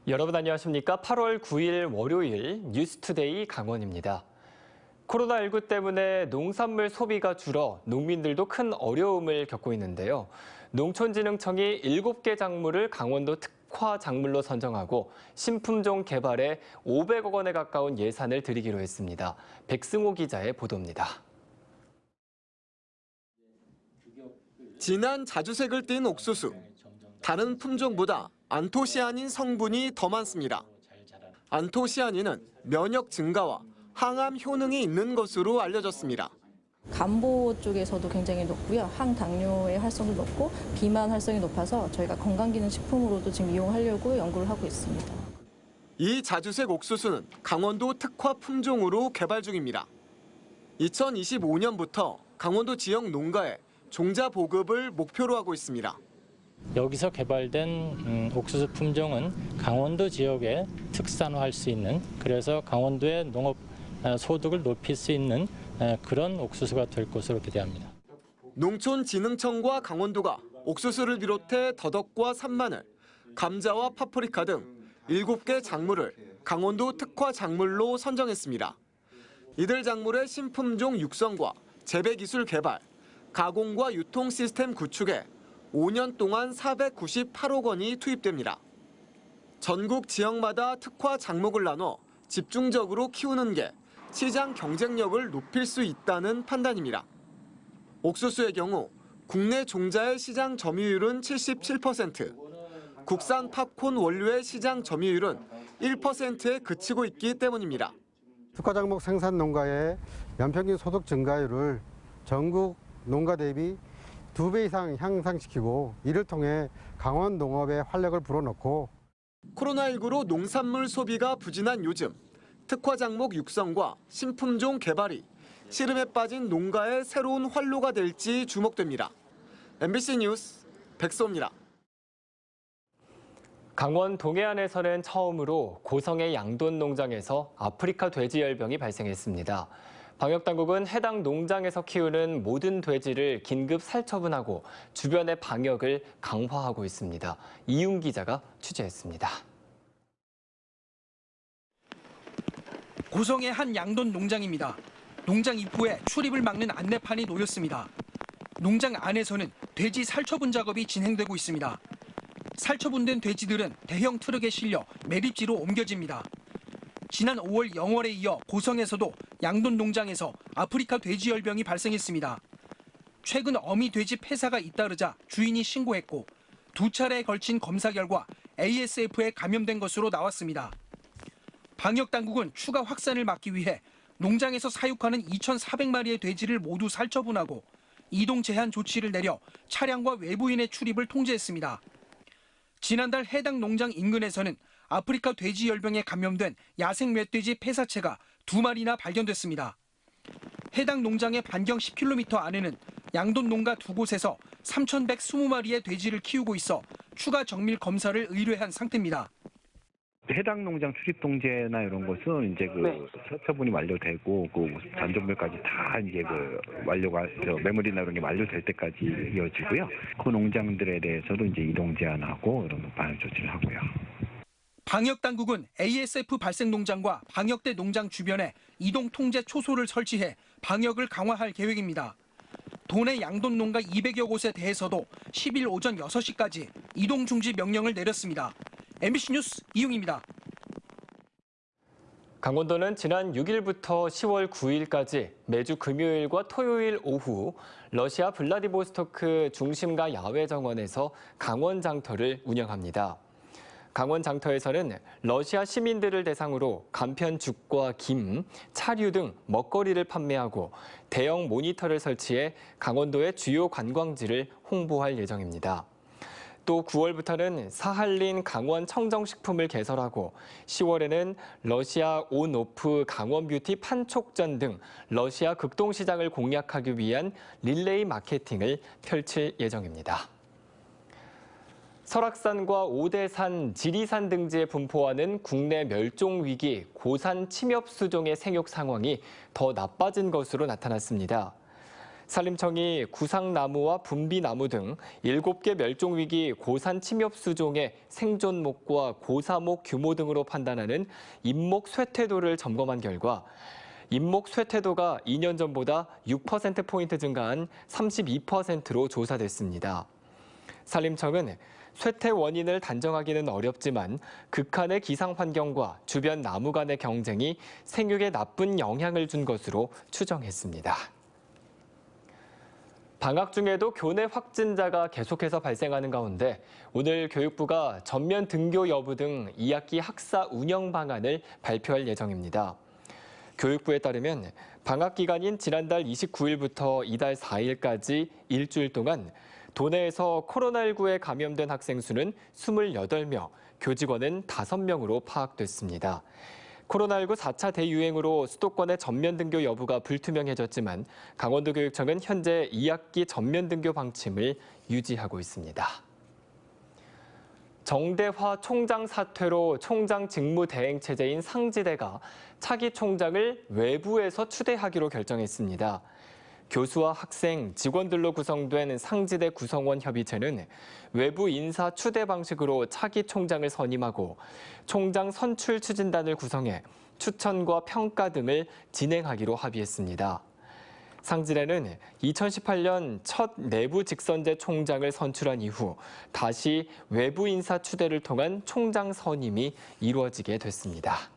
여러분 안녕하십니까? 8월 9일 월요일 뉴스투데이 강원입니다. 코로나19 때문에 농산물 소비가 줄어 농민들도 큰 어려움을 겪고 있는데요. 농촌진흥청이 7개 작물을 강원도 특화 작물로 선정하고 신품종 개발에 500억 원에 가까운 예산을 들이기로 했습니다. 백승호 기자의 보도입니다. 진한 자주색을 띤 옥수수. 다른 품종보다 안토시아닌 성분이 더 많습니다. 안토시아닌은 면역 증가와 항암 효능이 있는 것으로 알려졌습니다. 간보 쪽에서도 굉장히 높고요. 항당뇨의 활성도 높고 비만 활성이 높아서 저희가 건강기능식품으로도 지금 이용하려고 연구를 하고 있습니다. 이 자주색 옥수수는 강원도 특화 품종으로 개발 중입니다. 2025년부터 강원도 지역 농가에 종자 보급을 목표로 하고 있습니다. 여기서 개발된 옥수수 품종은 강원도 지역에 특산화할 수 있는, 그래서 강원도의 농업 소득을 높일 수 있는 그런 옥수수가 될 것으로 기대합니다. 농촌진흥청과 강원도가 옥수수를 비롯해 더덕과 산마늘, 감자와 파프리카 등 7개 작물을 강원도 특화 작물로 선정했습니다. 이들 작물의 신품종 육성과 재배기술 개발, 가공과 유통 시스템 구축에 5년 동안 498억 원이 투입됩니다. 전국 지역마다 특화 작목을 나눠 집중적으로 키우는 게 시장 경쟁력을 높일 수 있다는 판단입니다. 옥수수의 경우 국내 종자의 시장 점유율은 77%, 국산 팝콘 원료의 시장 점유율은 1%에 그치고 있기 때문입니다. 특화 작목 생산 농가의 연평균 소득 증가율을 전국 농가 대비 2배 이상 향상시키고, 이를 통해 강원 농업에 활력을 불어넣고 코로나19로 농산물 소비가 부진한 요즘, 특화 작목 육성과 신품종 개발이 시름에 빠진 농가의 새로운 활로가 될지 주목됩니다. MBC 뉴스 백소입니다. 강원 동해안에서는 처음으로 고성의 양돈 농장에서 아프리카 돼지열병이 발생했습니다. 방역당국은 해당 농장에서 키우는 모든 돼지를 긴급 살처분하고 주변의 방역을 강화하고 있습니다. 이윤 기자가 취재했습니다. 고성의 한 양돈 농장입니다. 농장 입구에 출입을 막는 안내판이 놓였습니다. 농장 안에서는 돼지 살처분 작업이 진행되고 있습니다. 살처분된 돼지들은 대형 트럭에 실려 매립지로 옮겨집니다. 지난 5월, 0월에 이어 고성에서도 양돈 농장에서 아프리카 돼지열병이 발생했습니다. 최근 어미 돼지 폐사가 잇따르자 주인이 신고했고 2차례에 걸친 검사 결과 ASF에 감염된 것으로 나왔습니다. 방역당국은 추가 확산을 막기 위해 농장에서 사육하는 2,400마리의 돼지를 모두 살처분하고 이동 제한 조치를 내려 차량과 외부인의 출입을 통제했습니다. 지난달 해당 농장 인근에서는 아프리카 돼지열병에 감염된 야생 멧돼지 폐사체가 2마리나 발견됐습니다. 해당 농장의 반경 10km 안에는 양돈 농가 2곳에서 3,120마리의 돼지를 키우고 있어 추가 정밀 검사를 의뢰한 상태입니다. 해당 농장 출입 통제나 이런 것은 이제 살처분이 완료되고 잔존물까지 다 이제 완료가 매물이나 이런 게 완료될 때까지 이어지고요. 그 농장들에 대해서도 이제 이동 제한하고 이런 방역 조치를 하고요. 방역 당국은 ASF 발생 농장과 방역대 농장 주변에 이동 통제 초소를 설치해 방역을 강화할 계획입니다. 도내 양돈 농가 200여 곳에 대해서도 10일 오전 6시까지 이동 중지 명령을 내렸습니다. MBC 뉴스 이용입니다. 강원도는 지난 6일부터 10월 9일까지 매주 금요일과 토요일 오후 러시아 블라디보스토크 중심가 야외 정원에서 강원 장터를 운영합니다. 강원 장터에서는 러시아 시민들을 대상으로 간편 죽과 김, 차류 등 먹거리를 판매하고 대형 모니터를 설치해 강원도의 주요 관광지를 홍보할 예정입니다. 또 9월부터는 사할린 강원 청정식품을 개설하고 10월에는 러시아 온오프 강원뷰티 판촉전 등 러시아 극동시장을 공략하기 위한 릴레이 마케팅을 펼칠 예정입니다. 설악산과 오대산, 지리산 등지에 분포하는 국내 멸종위기 고산 침엽수종의 생육 상황이 더 나빠진 것으로 나타났습니다. 산림청이 구상나무와 분비나무 등 7개 멸종위기 고산 침엽수종의 생존목과 고사목 규모 등으로 판단하는 잎목 쇠퇴도를 점검한 결과 잎목 쇠퇴도가 2년 전보다 6%포인트 증가한 32%로 조사됐습니다. 산림청은 쇠퇴 원인을 단정하기는 어렵지만 극한의 기상 환경과 주변 나무 간의 경쟁이 생육에 나쁜 영향을 준 것으로 추정했습니다. 방학 중에도 교내 확진자가 계속해서 발생하는 가운데 오늘 교육부가 전면 등교 여부 등 2학기 학사 운영 방안을 발표할 예정입니다. 교육부에 따르면 방학 기간인 지난달 29일부터 이달 4일까지 일주일 동안 도내에서 코로나19에 감염된 학생 수는 28명, 교직원은 5명으로 파악됐습니다. 코로나19 4차 대유행으로 수도권의 전면 등교 여부가 불투명해졌지만 강원도교육청은 현재 2학기 전면 등교 방침을 유지하고 있습니다. 정대화 총장 사퇴로 총장 직무 대행 체제인 상지대가 차기 총장을 외부에서 추대하기로 결정했습니다. 교수와 학생, 직원들로 구성된 상지대 구성원 협의체는 외부 인사 추대 방식으로 차기 총장을 선임하고 총장 선출 추진단을 구성해 추천과 평가 등을 진행하기로 합의했습니다. 상지대는 2018년 첫 내부 직선제 총장을 선출한 이후 다시 외부 인사 추대를 통한 총장 선임이 이루어지게 됐습니다.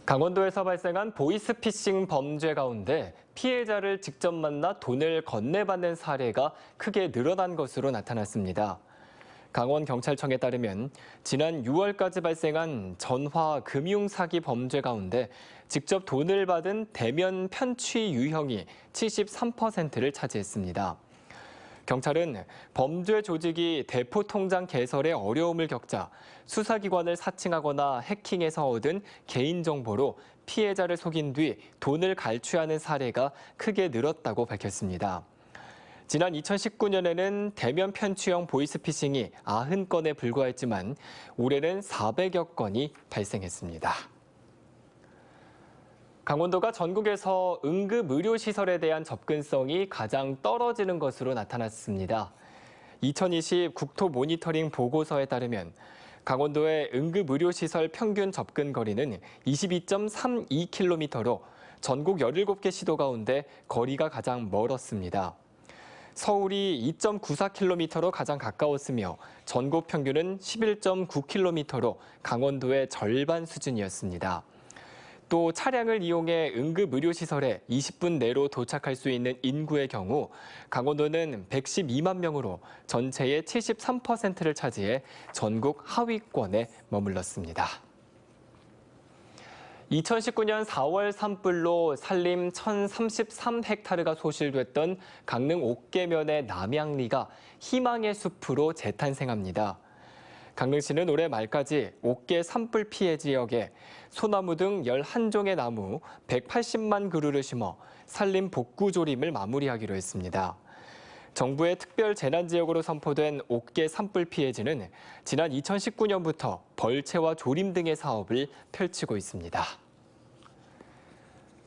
강원도에서 발생한 보이스피싱 범죄 가운데 피해자를 직접 만나 돈을 건네받는 사례가 크게 늘어난 것으로 나타났습니다. 강원경찰청에 따르면 지난 6월까지 발생한 전화 금융 사기 범죄 가운데 직접 돈을 받은 대면 편취 유형이 73%를 차지했습니다. 경찰은 범죄 조직이 대포 통장 개설에 어려움을 겪자 수사기관을 사칭하거나 해킹해서 얻은 개인정보로 피해자를 속인 뒤 돈을 갈취하는 사례가 크게 늘었다고 밝혔습니다. 지난 2019년에는 대면 편취형 보이스피싱이 90건에 불과했지만 올해는 400여 건이 발생했습니다. 강원도가 전국에서 응급의료시설에 대한 접근성이 가장 떨어지는 것으로 나타났습니다. 2020 국토모니터링 보고서에 따르면 강원도의 응급의료시설 평균 접근 거리는 22.32km로 전국 17개 시도 가운데 거리가 가장 멀었습니다. 서울이 2.94km로 가장 가까웠으며 전국 평균은 11.9km로 강원도의 절반 수준이었습니다. 또 차량을 이용해 응급의료시설에 20분 내로 도착할 수 있는 인구의 경우 강원도는 112만 명으로 전체의 73%를 차지해 전국 하위권에 머물렀습니다. 2019년 4월 산불로 산림 1,033헥타르가 소실됐던 강릉 옥계면의 남양리가 희망의 숲으로 재탄생합니다. 강릉시는 올해 말까지 옥계 산불 피해 지역에 소나무 등 11종의 나무 180만 그루를 심어 산림 복구 조림을 마무리하기로 했습니다. 정부의 특별 재난지역으로 선포된 옥계 산불 피해지는 지난 2019년부터 벌채와 조림 등의 사업을 펼치고 있습니다.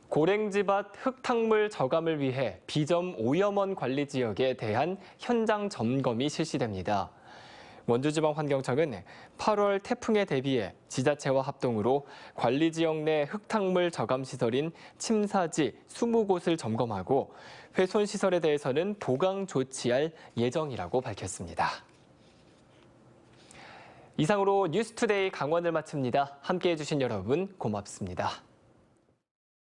고랭지밭 흙탕물 저감을 위해 비점 오염원 관리 지역에 대한 현장 점검이 실시됩니다. 원주지방환경청은 8월 태풍에 대비해 지자체와 합동으로 관리지역 내 흙탕물 저감시설인 침사지 20곳을 점검하고 훼손시설에 대해서는 보강 조치할 예정이라고 밝혔습니다. 이상으로 뉴스투데이 강원을 마칩니다. 함께해 주신 여러분 고맙습니다.